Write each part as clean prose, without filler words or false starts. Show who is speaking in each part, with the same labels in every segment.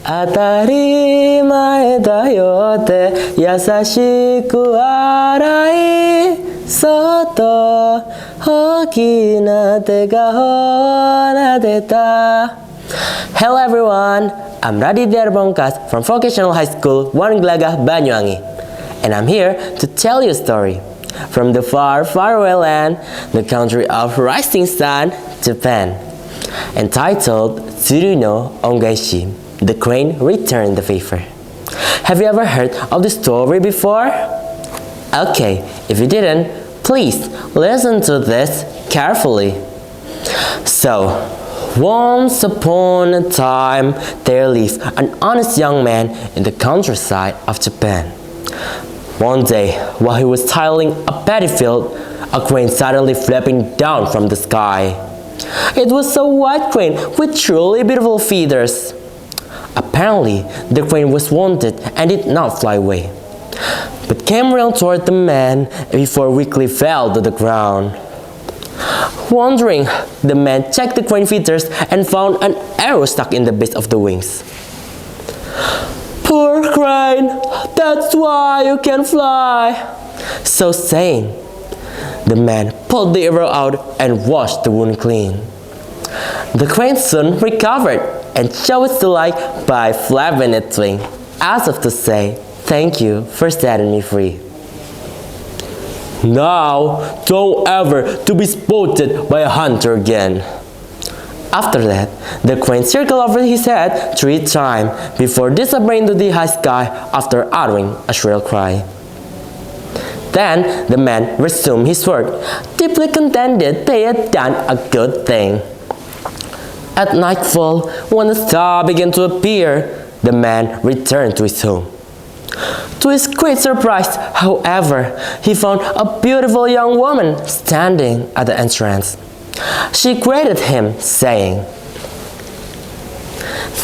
Speaker 1: 当たり前だよって優しく洗いそっと大きな手がほら出た Hello everyone, I'm Raditia from Vocational High School 1 Glagah Banyuwangi, and I'm here to tell you a story from the far, far away land, the country of rising sun, Japan, entitled Tsuruno Ongaishi. The crane returned the favor. Have you ever heard of the story before? Okay, if you didn't, please listen to this carefully. So, once upon a time, there lived an honest young man in the countryside of Japan. One day, while he was tilling a paddy field, a crane suddenly flapping down from the sky. It was a white crane with truly beautiful feathers. Apparently, the crane was wounded and did not fly away, but came round toward the man before weakly fell to the ground. Wondering, the man checked the crane feathers and found an arrow stuck in the base of the wings. Poor crane, that's why you can't fly. So saying, the man pulled the arrow out and washed the wound clean. The crane soon recovered and showed its delight by flapping its wing, as if to say, thank you for setting me free. Now, don't ever to be spotted by a hunter again. After that, the crane circled over his head 3 times before disappearing into the high sky after uttering a shrill cry. Then the man resumed his work, deeply contented they had done a good thing. At nightfall, when the star began to appear, the man returned to his home. To his great surprise, however, he found a beautiful young woman standing at the entrance. She greeted him, saying,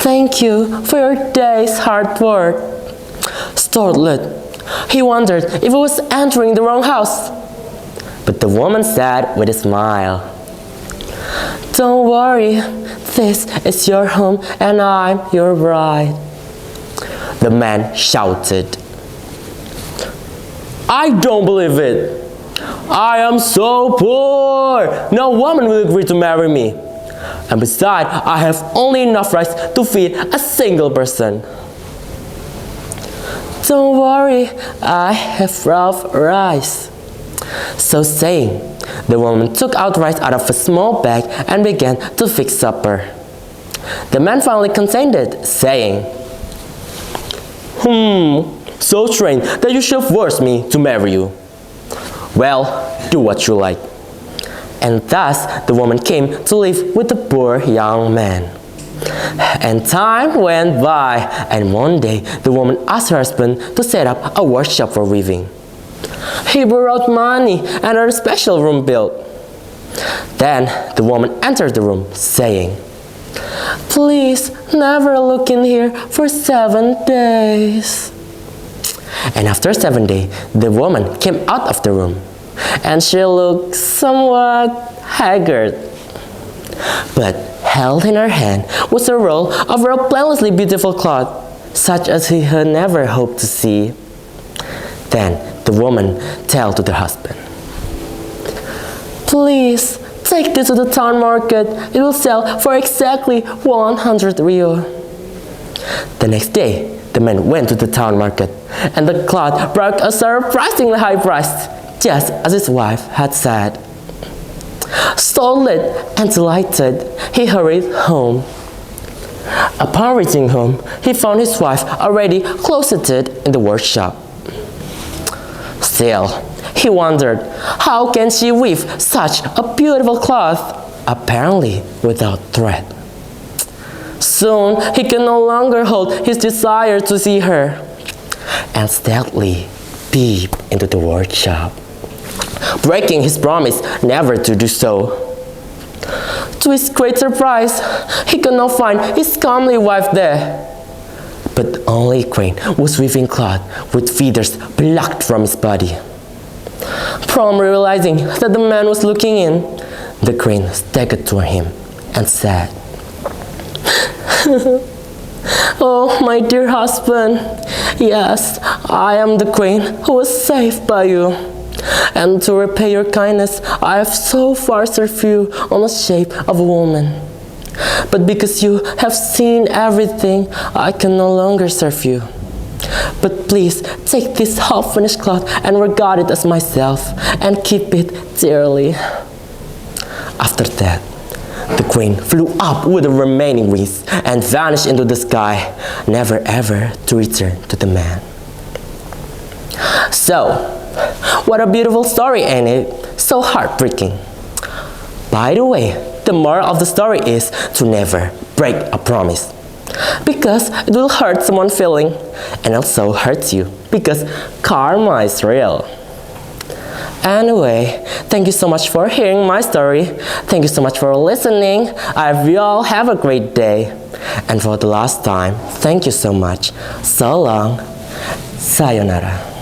Speaker 1: "Thank you for your day's hard work." Startled, he wondered if he was entering the wrong house. But the woman said with a smile, "Don't worry, this is your home and I'm your bride." The man shouted, "I don't believe it. I am so poor. No woman will agree to marry me. And besides, I have only enough rice to feed a single person." "Don't worry, I have rough rice." So saying, the woman took out rice out of a small bag and began to fix supper. The man finally consented, saying, "So strange that you should force me to marry you. Well, do what you like." And thus the woman came to live with the poor young man. And time went by, and one day the woman asked her husband to set up a workshop for weaving. He borrowed money and had a special room built. Then the woman entered the room, saying, "Please never look in here for 7 days." And after 7 days, the woman came out of the room, and she looked somewhat haggard. But held in her hand was a roll of resplendently beautiful cloth, such as he had never hoped to see. Then the woman told to the husband, "Please take this to the town market. It will sell for exactly 100 ryo." The next day, the man went to the town market, and the cloth brought a surprisingly high price, just as his wife had said. Startled and delighted, he hurried home. Upon reaching home, he found his wife already closeted in the workshop. Still, he wondered, how can she weave such a beautiful cloth, apparently without thread? Soon, he could no longer hold his desire to see her, and stealthily peeped into the workshop, breaking his promise never to do so. To his great surprise, he could not find his comely wife there, but only a crane was weaving cloth with feathers plucked from his body. Promptly realizing that the man was looking in, the crane staggered toward him and said, Oh, my dear husband, yes, I am the queen who was saved by you. And to repay your kindness, I have so far served you on the shape of a woman. But because you have seen everything, I can no longer serve you. But please take this half-finished cloth and regard it as myself, and keep it dearly. After that, the queen flew up with the remaining wings and vanished into the sky, never ever to return to the man. So, what a beautiful story, ain't it? So heartbreaking. By the way, the moral of the story is to never break a promise, because it will hurt someone's feeling and also hurts you, because karma is real. Anyway, thank you so much for hearing my story. Thank you so much for listening. I hope you all have a great day. And for the last time, thank you so much. So long. Sayonara.